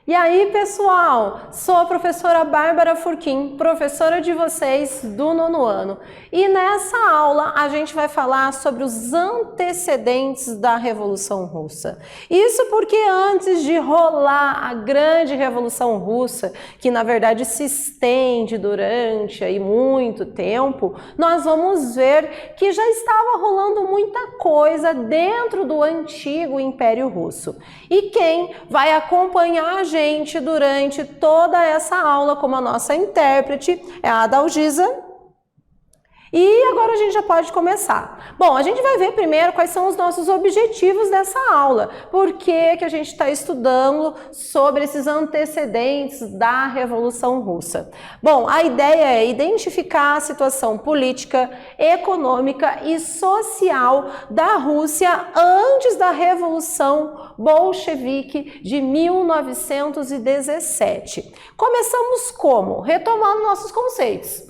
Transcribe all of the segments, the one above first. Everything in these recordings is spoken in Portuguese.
E aí, pessoal, sou a professora Bárbara Furquim, professora de vocês do nono ano. E nessa aula a gente vai falar sobre os antecedentes da Revolução Russa. Isso porque antes de rolar a grande Revolução Russa, que na verdade se estende durante aí muito tempo, nós vamos ver que já estava rolando muita coisa dentro do antigo Império Russo. E quem vai acompanhar a gente durante toda essa aula como a nossa intérprete é a Adalgisa. E agora a gente já pode começar. Bom, a gente vai ver primeiro quais são os nossos objetivos dessa aula. Por que que a gente está estudando sobre esses antecedentes da Revolução Russa? Bom, a ideia é identificar a situação política, econômica e social da Rússia antes da Revolução Bolchevique de 1917. Começamos como? Retomando nossos conceitos.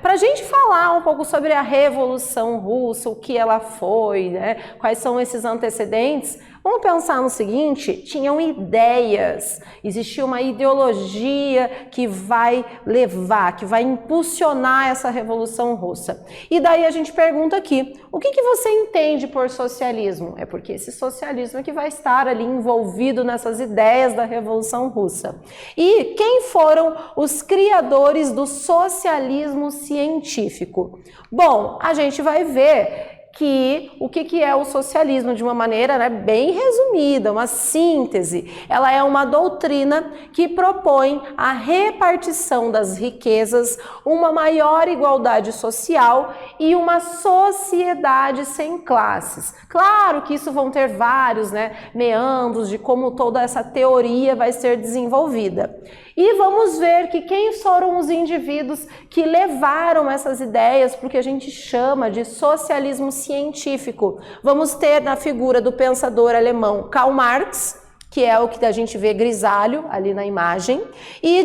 Para a gente falar um pouco sobre a Revolução Russa, o que ela foi, quais são esses antecedentes, vamos pensar no seguinte: tinham ideias, existia uma ideologia que vai levar, que vai impulsionar essa Revolução Russa. E daí a gente pergunta aqui, o que você entende por socialismo? É porque esse socialismo é que vai estar ali envolvido nessas ideias da Revolução Russa. E quem foram os criadores do socialismo científico? Bom, a gente vai ver que o que é o socialismo de uma maneira bem resumida, uma síntese. Ela é uma doutrina que propõe a repartição das riquezas, uma maior igualdade social e uma sociedade sem classes. Claro que isso vão ter vários meandros de como toda essa teoria vai ser desenvolvida. E vamos ver que quem foram os indivíduos que levaram essas ideias para o que a gente chama de socialismo científico. Vamos ter na figura do pensador alemão Karl Marx, que é o que a gente vê grisalho ali na imagem, e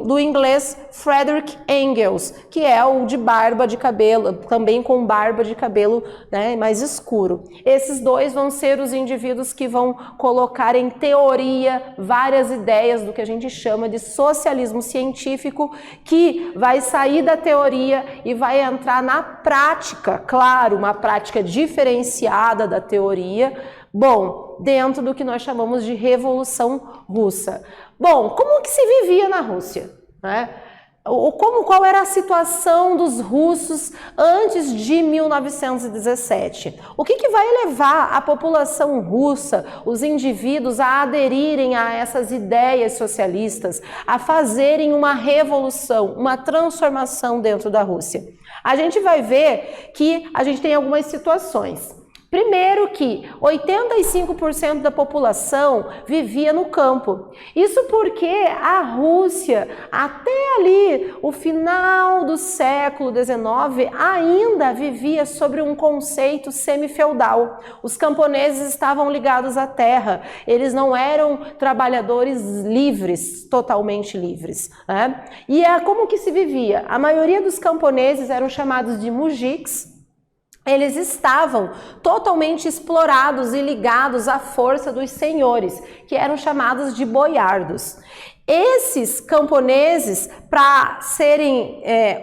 do inglês Friedrich Engels, que é o de barba de cabelo, também com barba de cabelo mais escuro. Esses dois vão ser os indivíduos que vão colocar em teoria várias ideias do que a gente chama de socialismo científico, que vai sair da teoria e vai entrar na prática, claro, uma prática diferenciada da teoria, bom, dentro do que nós chamamos de Revolução Russa. Bom, como que se vivia na Rússia? Qual era a situação dos russos antes de 1917? O que vai levar a população russa, os indivíduos, a aderirem a essas ideias socialistas, a fazerem uma revolução, uma transformação dentro da Rússia? A gente vai ver que a gente tem algumas situações. Primeiro que 85% da população vivia no campo. Isso porque a Rússia, até ali, o final do século XIX, ainda vivia sobre um conceito semi-feudal. Os camponeses estavam ligados à terra, eles não eram trabalhadores livres, totalmente livres. E como que se vivia? A maioria dos camponeses eram chamados de mujiks. Eles estavam totalmente explorados e ligados à força dos senhores, que eram chamados de boiardos. Esses camponeses, para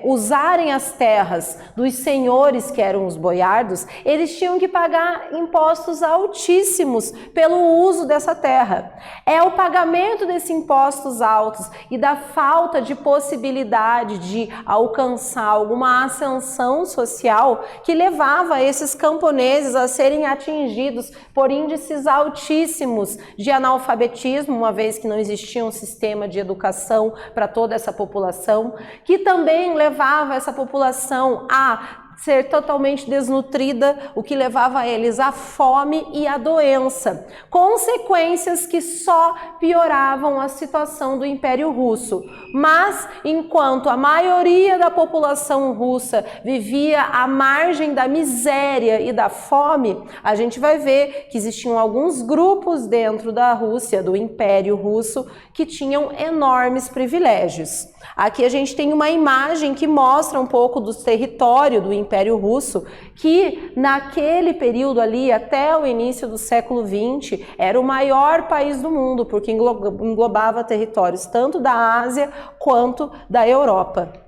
usarem as terras dos senhores, que eram os boiardos, eles tinham que pagar impostos altíssimos pelo uso dessa terra. É o pagamento desses impostos altos e da falta de possibilidade de alcançar alguma ascensão social que levava esses camponeses a serem atingidos por índices altíssimos de analfabetismo, uma vez que não existia um sistema de educação para toda essa população, que também levava essa população a ser totalmente desnutrida, o que levava eles à fome e à doença. Consequências que só pioravam a situação do Império Russo. Mas, enquanto a maioria da população russa vivia à margem da miséria e da fome, a gente vai ver que existiam alguns grupos dentro da Rússia, do Império Russo, que tinham enormes privilégios. Aqui a gente tem uma imagem que mostra um pouco do território do Império Império Russo, que naquele período ali, até o início do século XX, era o maior país do mundo, porque englobava territórios tanto da Ásia quanto da Europa.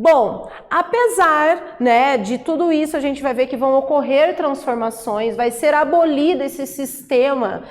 Bom, apesar, né, de tudo isso, a gente vai ver que vão ocorrer transformações, vai ser abolido esse sistema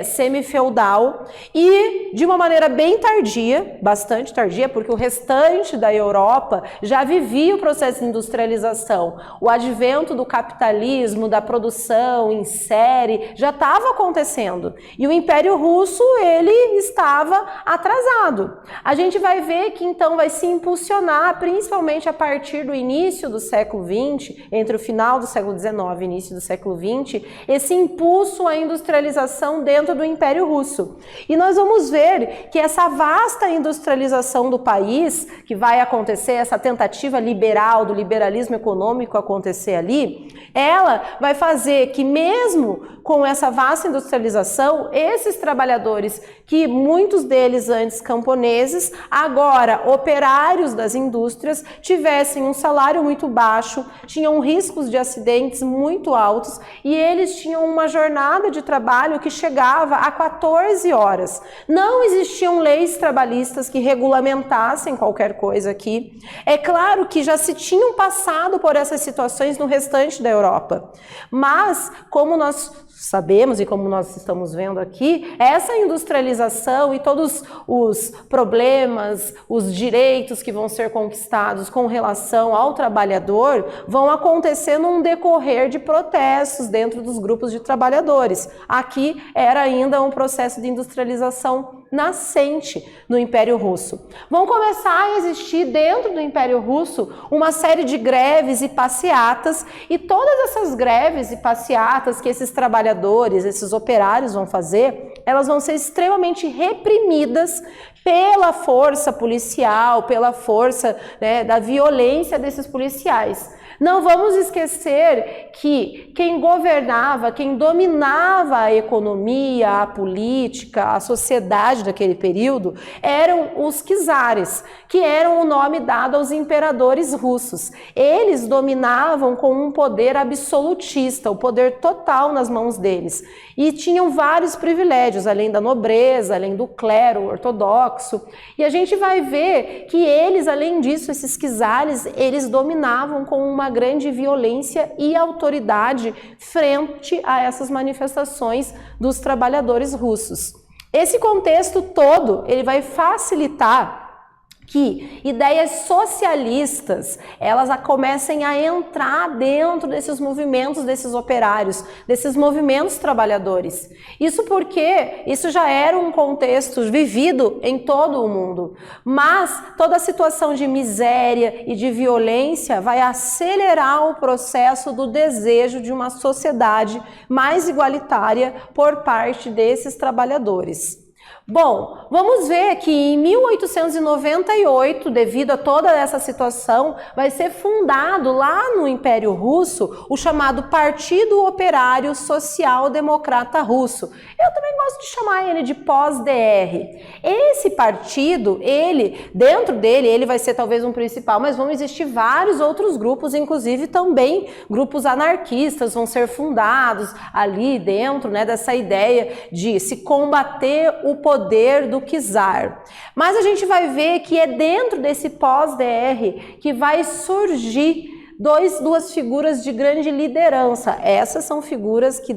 semi-feudal e de uma maneira bem tardia, bastante tardia, porque o restante da Europa já vivia o processo de industrialização. O advento do capitalismo, da produção em série, já estava acontecendo. E o Império Russo, ele estava atrasado. A gente vai ver que então vai se impulsionar, principalmente a partir do início do século XX, entre o final do século XIX e início do século XX, esse impulso à industrialização dentro do Império Russo. E nós vamos ver que essa vasta industrialização do país, que vai acontecer, essa tentativa liberal, do liberalismo econômico acontecer ali, ela vai fazer que mesmo com essa vasta industrialização, esses trabalhadores, que muitos deles antes camponeses, agora operários das indústrias, tivessem um salário muito baixo, tinham riscos de acidentes muito altos e eles tinham uma jornada de trabalho que chegava a 14 horas. Não existiam leis trabalhistas que regulamentassem qualquer coisa aqui. É claro que já se tinham passado por essas situações no restante da Europa, mas como nós sabemos e como nós estamos vendo aqui, essa industrialização e todos os problemas, os direitos que vão ser conquistados com relação ao trabalhador vão acontecer num decorrer de protestos dentro dos grupos de trabalhadores. Aqui era ainda um processo de industrialização nascente no Império Russo. Vão começar a existir dentro do Império Russo uma série de greves e passeatas, e todas essas greves e passeatas que esses trabalhadores, esses operários vão fazer, elas vão ser extremamente reprimidas pela força policial, pela força, né, da violência desses policiais. Não vamos esquecer que quem governava, quem dominava a economia, a política, a sociedade daquele período eram os czares, que eram o nome dado aos imperadores russos. Eles dominavam com um poder absolutista, o poder total nas mãos deles. E tinham vários privilégios, além da nobreza, além do clero ortodoxo. E a gente vai ver que eles, além disso, esses czares, eles dominavam com uma grande violência e autoridade frente a essas manifestações dos trabalhadores russos. Esse contexto todo, ele vai facilitar que ideias socialistas, elas comecem a entrar dentro desses movimentos, desses operários, desses movimentos trabalhadores. Isso porque isso já era um contexto vivido em todo o mundo, mas toda a situação de miséria e de violência vai acelerar o processo do desejo de uma sociedade mais igualitária por parte desses trabalhadores. Bom, vamos ver que em 1898, devido a toda essa situação, vai ser fundado lá no Império Russo o chamado Partido Operário Social Democrata Russo. Eu também gosto de chamar ele de pós-DR. Esse partido, dentro dele, ele vai ser talvez um principal, mas vão existir vários outros grupos, inclusive também grupos anarquistas vão ser fundados ali dentro, né, dessa ideia de se combater o poder do czar. Mas a gente vai ver que é dentro desse pós-DR que vai surgir duas figuras de grande liderança. Essas são figuras que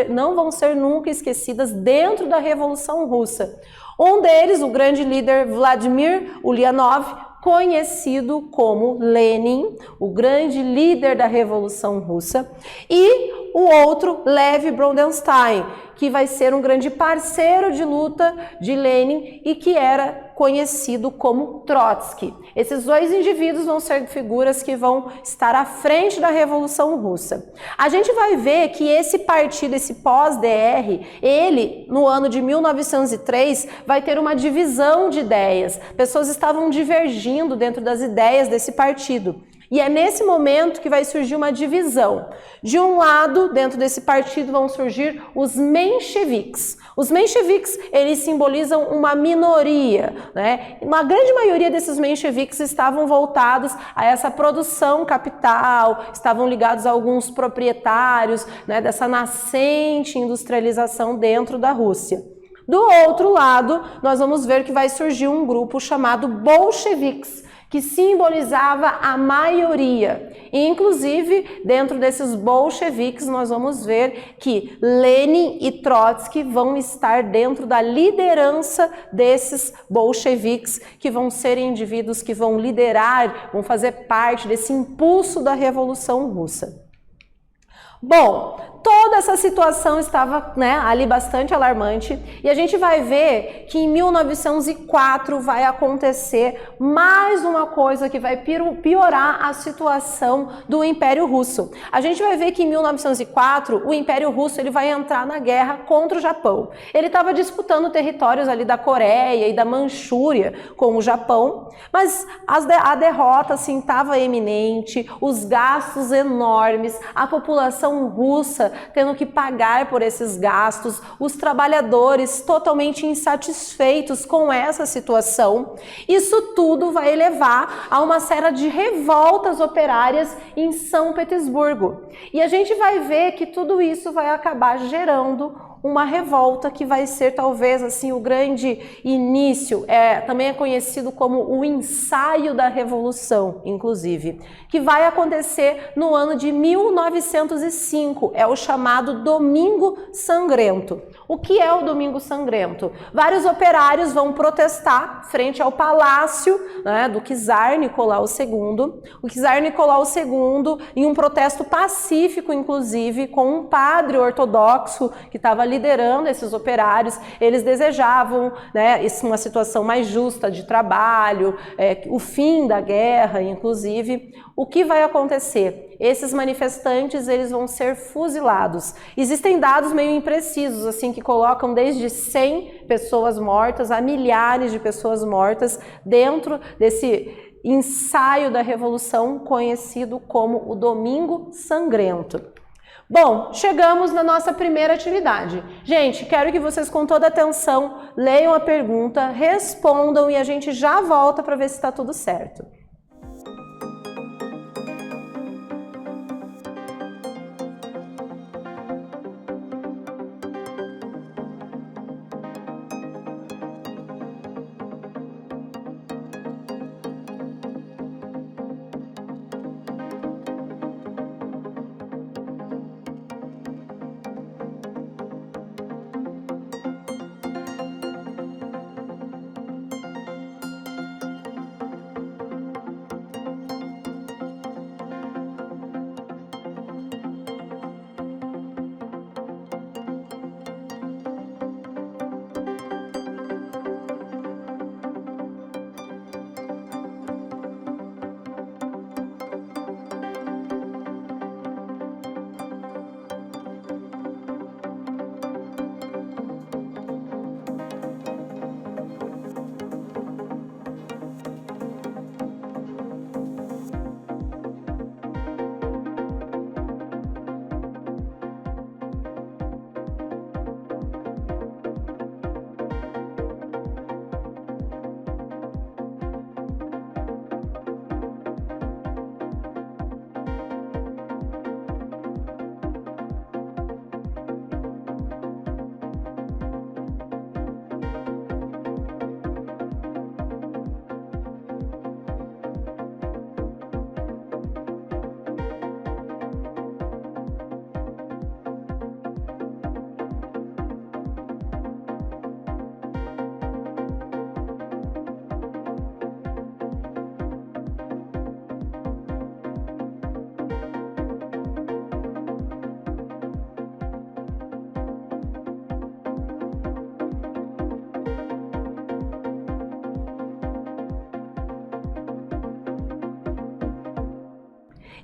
não vão ser nunca esquecidas dentro da Revolução Russa. Um deles, o grande líder Vladimir Ulyanov, conhecido como Lenin, o grande líder da Revolução Russa, e o outro, Lev Brondenstein, que vai ser um grande parceiro de luta de Lenin e que era conhecido como Trotsky. Esses dois indivíduos vão ser figuras que vão estar à frente da Revolução Russa. A gente vai ver que esse partido, esse pós-DR, ele, no ano de 1903, vai ter uma divisão de ideias. Pessoas estavam divergindo dentro das ideias desse partido. E é nesse momento que vai surgir uma divisão. De um lado, dentro desse partido, vão surgir os mencheviques. Os mencheviques, eles simbolizam uma minoria, né? Uma grande maioria desses mencheviques estavam voltados a essa produção capital, estavam ligados a alguns proprietários, né, dessa nascente industrialização dentro da Rússia. Do outro lado, nós vamos ver que vai surgir um grupo chamado bolcheviques, que simbolizava a maioria. E, inclusive, dentro desses bolcheviques, nós vamos ver que Lenin e Trotsky vão estar dentro da liderança desses bolcheviques, que vão ser indivíduos que vão liderar, vão fazer parte desse impulso da Revolução Russa. Bom, toda essa situação estava, né, ali bastante alarmante e a gente vai ver que em 1904 vai acontecer mais uma coisa que vai piorar a situação do Império Russo. A gente vai ver que em 1904 o Império Russo ele vai entrar na guerra contra o Japão. Ele estava disputando territórios ali da Coreia e da Manchúria com o Japão, mas a derrota assim estava eminente, os gastos enormes, a população russa tendo que pagar por esses gastos, os trabalhadores totalmente insatisfeitos com essa situação. Isso tudo vai levar a uma série de revoltas operárias em São Petersburgo. E a gente vai ver que tudo isso vai acabar gerando uma revolta que vai ser talvez assim o grande início, também é conhecido como o ensaio da Revolução, inclusive, que vai acontecer no ano de 1905, é o chamado Domingo Sangrento. O que é o Domingo Sangrento? Vários operários vão protestar frente ao palácio, né, do czar Nicolau II. O czar Nicolau II, em um protesto pacífico, inclusive, com um padre ortodoxo que estava liderando esses operários, eles desejavam, né, uma situação mais justa de trabalho, o fim da guerra, inclusive. O que vai acontecer? Esses manifestantes eles vão ser fuzilados. Existem dados meio imprecisos, assim, que colocam desde 100 pessoas mortas a milhares de pessoas mortas dentro desse ensaio da Revolução conhecido como o Domingo Sangrento. Bom, chegamos na nossa primeira atividade. Gente, quero que vocês com toda atenção leiam a pergunta, respondam e a gente já volta para ver se está tudo certo.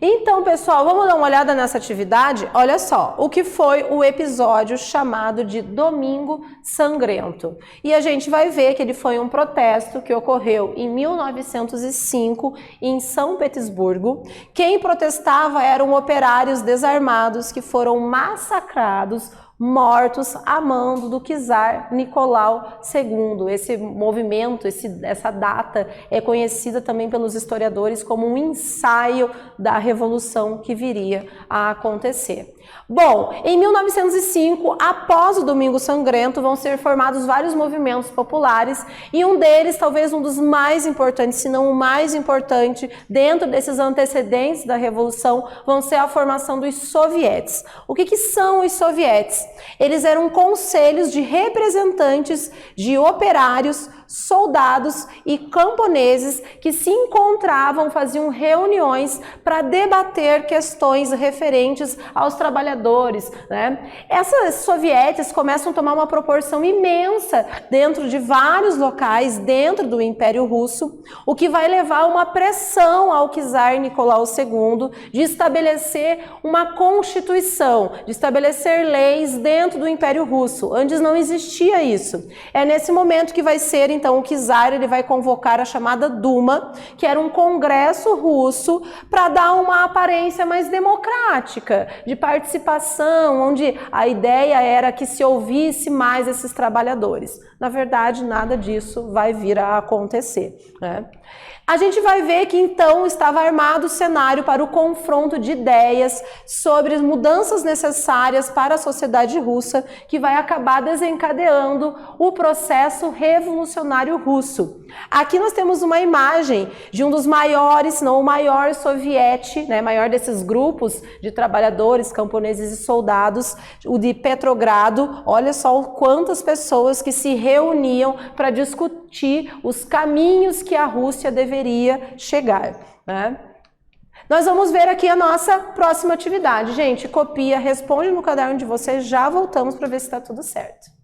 Então, pessoal, vamos dar uma olhada nessa atividade? Olha só, o que foi o episódio chamado de Domingo Sangrento. E a gente vai ver que ele foi um protesto que ocorreu em 1905 em São Petersburgo. Quem protestava eram operários desarmados que foram massacrados, mortos a mando do czar Nicolau II. Esse movimento, essa data é conhecida também pelos historiadores como um ensaio da revolução que viria a acontecer. Bom, em 1905, após o Domingo Sangrento, vão ser formados vários movimentos populares e um deles, talvez um dos mais importantes, se não o mais importante, dentro desses antecedentes da Revolução, vão ser a formação dos sovietes. O que são os sovietes? Eles eram conselhos de representantes de operários, soldados e camponeses que se encontravam, faziam reuniões para debater questões referentes aos trabalhadores, né? Essas sovietes começam a tomar uma proporção imensa dentro de vários locais dentro do Império Russo, o que vai levar a uma pressão ao czar Nicolau II de estabelecer uma constituição, de estabelecer leis dentro do Império Russo. Antes não existia isso. É nesse momento que vai ser, então, o czar ele vai convocar a chamada Duma, que era um congresso russo, para dar uma aparência mais democrática, de participação, onde a ideia era que se ouvisse mais esses trabalhadores. Na verdade, nada disso vai vir a acontecer, né? A gente vai ver que então estava armado o cenário para o confronto de ideias sobre as mudanças necessárias para a sociedade russa, que vai acabar desencadeando o processo revolucionário russo. Aqui nós temos uma imagem de um dos maiores, se não o maior soviete, né, maior desses grupos de trabalhadores, camponeses e soldados, o de Petrogrado. Olha só quantas pessoas que se reuniam para discutir os caminhos que a Rússia deveria chegar, né? Nós vamos ver aqui a nossa próxima atividade. Gente, copia, responde no caderno de vocês, já voltamos para ver se está tudo certo.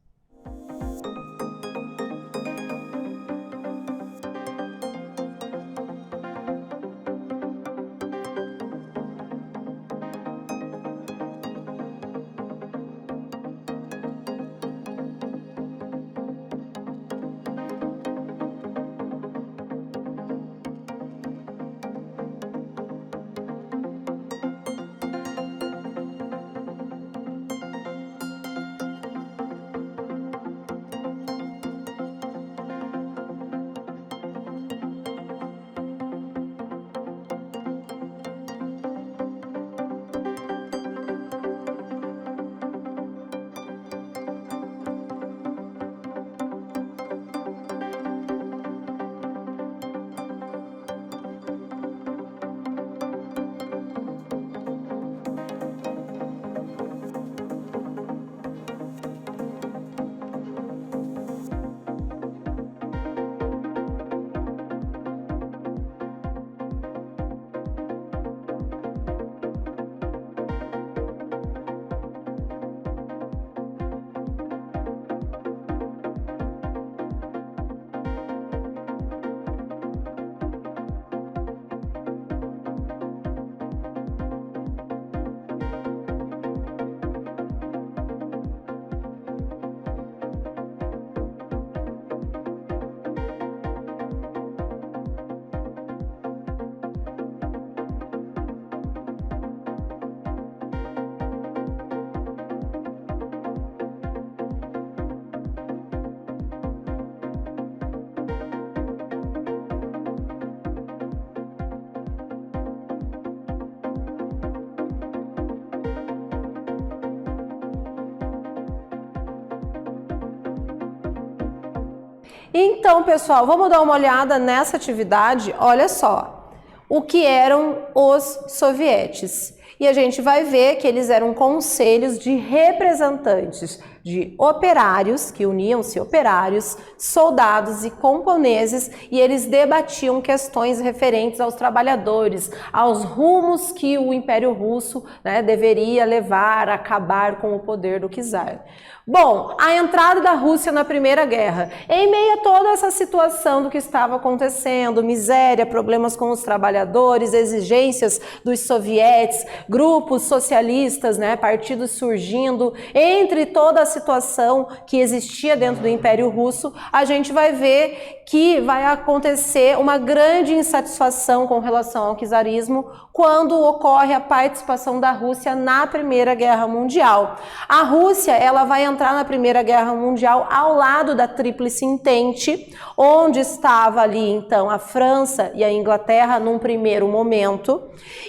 Então, pessoal, vamos dar uma olhada nessa atividade. Olha só, o que eram os sovietes. E a gente vai ver que eles eram conselhos de representantes de operários, que uniam-se operários, soldados e camponeses, e eles debatiam questões referentes aos trabalhadores, aos rumos que o Império Russo, né, deveria levar a acabar com o poder do czar. Bom, a entrada da Rússia na Primeira Guerra. Em meio a toda essa situação do que estava acontecendo, miséria, problemas com os trabalhadores, exigências dos sovietes, grupos socialistas, né, partidos surgindo, entre toda a situação que existia dentro do Império Russo, a gente vai ver que vai acontecer uma grande insatisfação com relação ao czarismo quando ocorre a participação da Rússia na Primeira Guerra Mundial. A Rússia, ela vai entrar na Primeira Guerra Mundial ao lado da Tríplice Entente, onde estava ali então a França e a Inglaterra num primeiro momento,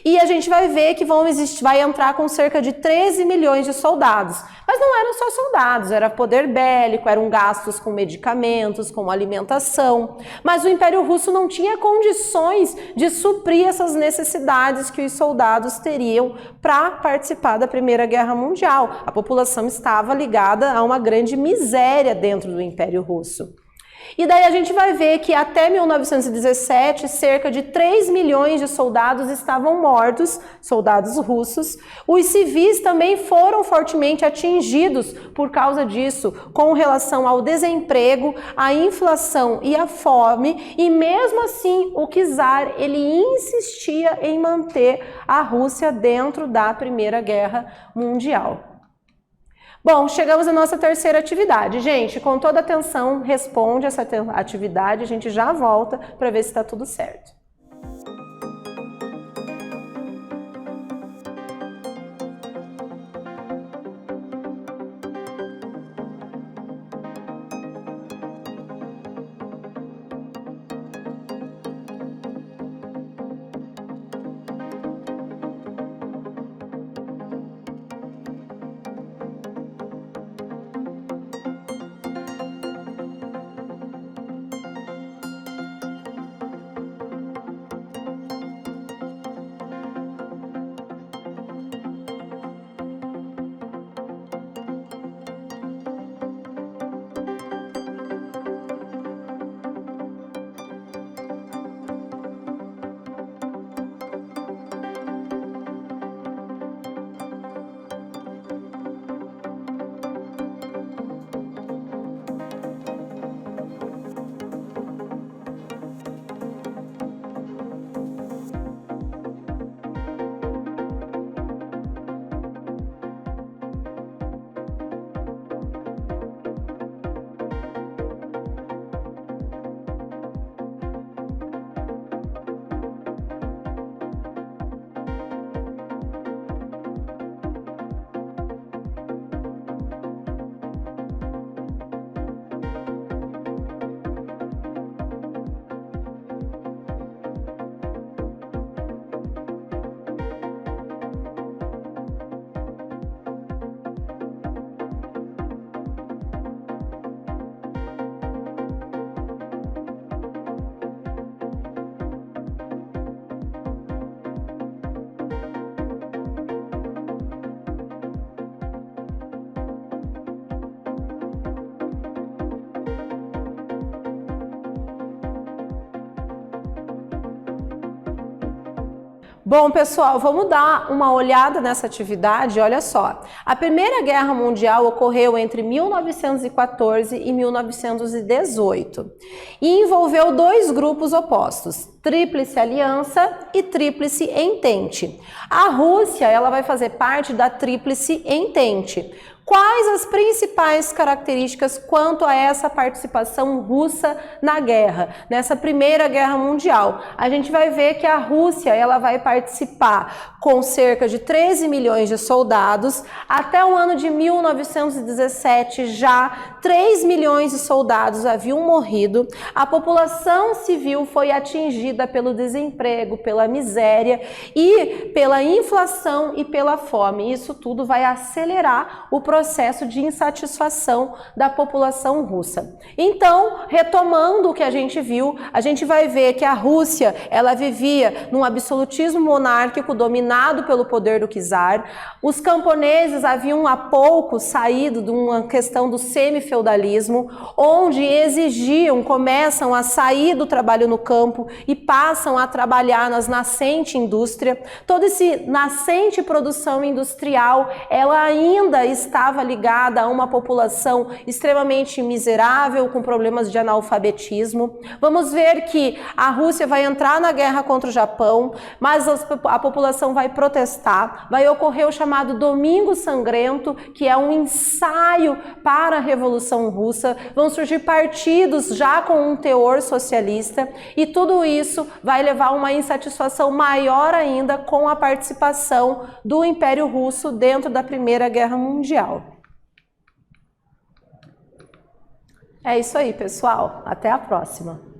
e a gente vai ver que vai entrar com cerca de 13 milhões de soldados. Mas não eram só soldados, era poder bélico, eram gastos com medicamentos, com alimentação. Mas o Império Russo não tinha condições de suprir essas necessidades que os soldados teriam para participar da Primeira Guerra Mundial. A população estava ligada a uma grande miséria dentro do Império Russo. E daí a gente vai ver que até 1917, cerca de 3 milhões de soldados estavam mortos, soldados russos. Os civis também foram fortemente atingidos por causa disso, com relação ao desemprego, à inflação e à fome, e mesmo assim o czar, ele insistia em manter a Rússia dentro da Primeira Guerra Mundial. Bom, chegamos à nossa terceira atividade. Gente, com toda atenção, responde essa atividade, a gente já volta para ver se está tudo certo. Bom, pessoal, vamos dar uma olhada nessa atividade. Olha só, a Primeira Guerra Mundial ocorreu entre 1914 e 1918 e envolveu dois grupos opostos, Tríplice Aliança e Tríplice Entente. A Rússia, ela vai fazer parte da Tríplice Entente. Quais as principais características quanto a essa participação russa na guerra, nessa Primeira Guerra Mundial? A gente vai ver que a Rússia, ela vai participar com cerca de 13 milhões de soldados. Até o ano de 1917, já 3 milhões de soldados haviam morrido. A população civil foi atingida comprometida pelo desemprego, pela miséria e pela inflação e pela fome. Isso tudo vai acelerar o processo de insatisfação da população russa. Então, retomando o que a gente viu, a gente vai ver que a Rússia, ela vivia num absolutismo monárquico dominado pelo poder do czar. Os camponeses haviam há pouco saído de uma questão do semifeudalismo, onde começam a sair do trabalho no campo e passam a trabalhar nas nascentes indústrias. Toda essa nascente produção industrial, ela ainda estava ligada a uma população extremamente miserável, com problemas de analfabetismo. Vamos ver que a Rússia vai entrar na guerra contra o Japão, mas a população vai protestar, vai ocorrer o chamado Domingo Sangrento, que é um ensaio para a Revolução Russa, vão surgir partidos já com um teor socialista e tudo isso vai levar a uma insatisfação maior ainda com a participação do Império Russo dentro da Primeira Guerra Mundial. É isso aí, pessoal. Até a próxima.